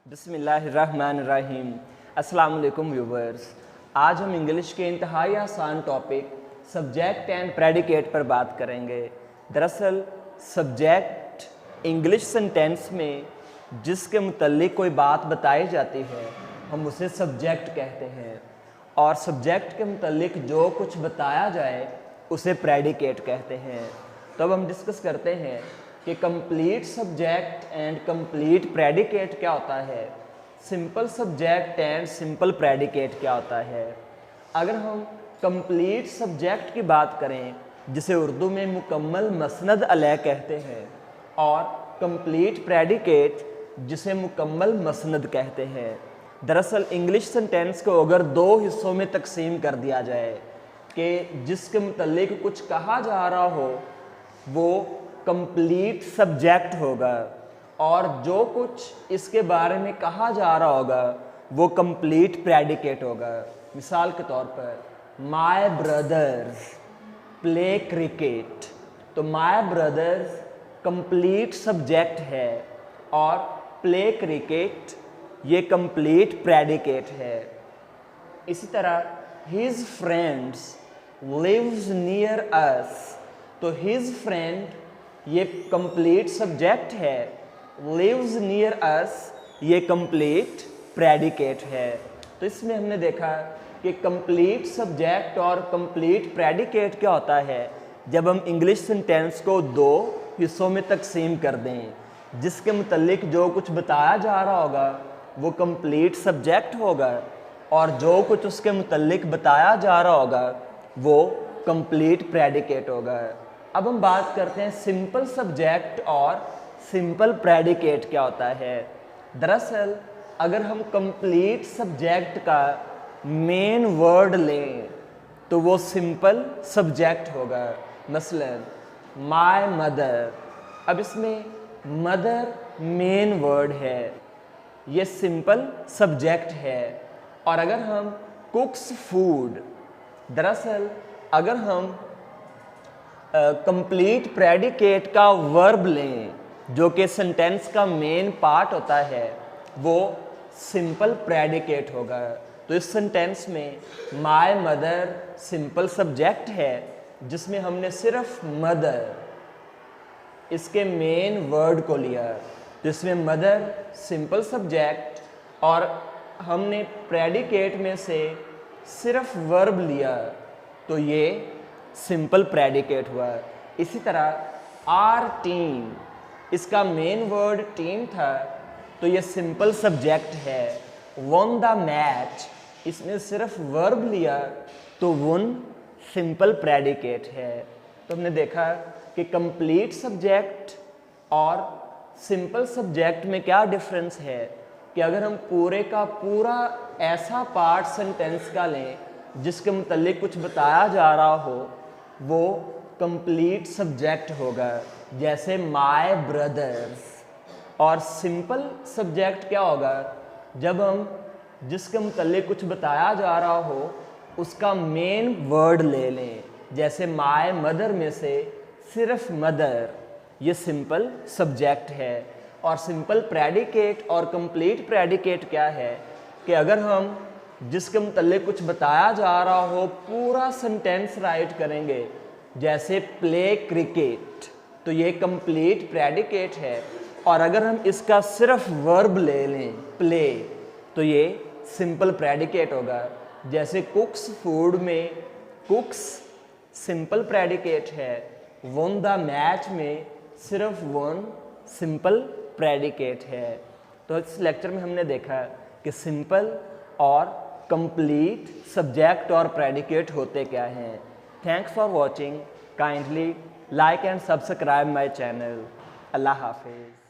बिस्मिल्लाहिर्रहमानिर्रहीम। अस्सलाम वालेकुम व्यूवर्स। आज हम इंग्लिश के इंतहाई आसान टॉपिक सब्जेक्ट एंड प्रेडिकेट पर बात करेंगे। दरअसल सब्जेक्ट इंग्लिश सेंटेंस में जिसके मुतल्लिक कोई बात बताई जाती है हम उसे सब्जेक्ट कहते हैं, और सब्जेक्ट के मुतल्लिक जो कुछ बताया जाए उसे प्रेडिकेट कहते हैं। तो अब हम डिस्कस करते हैं कि complete subject and complete predicate क्या होता है, simple subject and simple predicate क्या होता है। अगर हम कंप्लीट सब्जेक्ट की बात करें जिसे उर्दू में मुकम्मल मसनद अलैह कहते हैं, और कंप्लीट प्रेडिकेट जिसे मुकम्मल मसनद कहते हैं। दरअसल इंग्लिश सेंटेंस को अगर दो हिस्सों में तकसीम कर दिया जाए कि जिसके मुतल्लिक कुछ कहा जा रहा हो वो कंप्लीट सब्जेक्ट होगा, और जो कुछ इसके बारे में कहा जा रहा होगा वो कंप्लीट प्रेडिकेट होगा। मिसाल के तौर पर माय ब्रदर्स प्ले क्रिकेट, तो माय ब्रदर्स कंप्लीट सब्जेक्ट है और प्ले क्रिकेट ये कंप्लीट प्रेडिकेट है। इसी तरह his friends lives near us, तो हिज फ्रेंड ये कंप्लीट सब्जेक्ट है, लिव्स नियर अस ये कंप्लीट प्रेडिकेट है। तो इसमें हमने देखा कि कंप्लीट सब्जेक्ट और कंप्लीट प्रेडिकेट क्या होता है जब हम इंग्लिश सेंटेंस को दो हिस्सों में तकसीम कर दें, जिसके मुतल्लिक जो कुछ बताया जा रहा होगा वो कंप्लीट सब्जेक्ट होगा, और जो कुछ उसके मुतल्लिक बताया जा रहा होगा वो कंप्लीट प्रेडिकेट होगा। अब हम बात करते हैं सिंपल सब्जेक्ट और सिंपल प्रेडिकेट क्या होता है। दरअसल अगर हम कंप्लीट सब्जेक्ट का मेन वर्ड लें तो वो सिंपल सब्जेक्ट होगा। मसलन माय मदर, अब इसमें मदर मेन वर्ड है, ये सिंपल सब्जेक्ट है। और अगर हम कुक्स फूड, दरअसल अगर हम कंप्लीट प्रेडिकेट का वर्ब लें जो कि सेंटेंस का मेन पार्ट होता है वो सिंपल प्रेडिकेट होगा। तो इस सेंटेंस में माय मदर सिंपल सब्जेक्ट है जिसमें हमने सिर्फ मदर इसके मेन वर्ड को लिया, तो इसमें मदर सिंपल सब्जेक्ट और हमने प्रेडिकेट में से सिर्फ वर्ब लिया, तो ये सिंपल प्रेडिकेट हुआ। इसी तरह आर टीम, इसका मेन वर्ड टीम था तो ये सिंपल सब्जेक्ट है। वन द मैच, इसमें सिर्फ वर्ब लिया तो वन सिंपल प्रेडिकेट है। तो हमने देखा कि कंप्लीट सब्जेक्ट और सिंपल सब्जेक्ट में क्या डिफरेंस है कि अगर हम पूरे का पूरा ऐसा पार्ट सेंटेंस का लें जिसके मुतल्लिक कुछ बताया जा रहा हो वो कंप्लीट सब्जेक्ट होगा, जैसे माय ब्रदर्स। और सिंपल सब्जेक्ट क्या होगा जब हम जिसके मुतल्लिक कुछ बताया जा रहा हो उसका मेन वर्ड ले लें, जैसे माय मदर में से सिर्फ मदर, ये सिंपल सब्जेक्ट है। और सिंपल प्रेडिकेट और कंप्लीट प्रेडिकेट क्या है कि अगर हम जिसके मुतल्लिक कुछ बताया जा रहा हो पूरा सेंटेंस राइट करेंगे, जैसे प्ले क्रिकेट, तो ये कंप्लीट प्रेडिकेट है। और अगर हम इसका सिर्फ वर्ब ले लें प्ले, तो ये सिंपल प्रेडिकेट होगा। जैसे कुक्स फूड में कुक्स सिंपल प्रेडिकेट है, वन द मैच में सिर्फ वन सिंपल प्रेडिकेट है। तो इस लेक्चर में हमने देखा कि सिंपल और कंप्लीट सब्जेक्ट और प्रेडिकेट होते क्या हैं। Thanks for watching, kindly like and subscribe my channel. अल्लाह हाफिज़।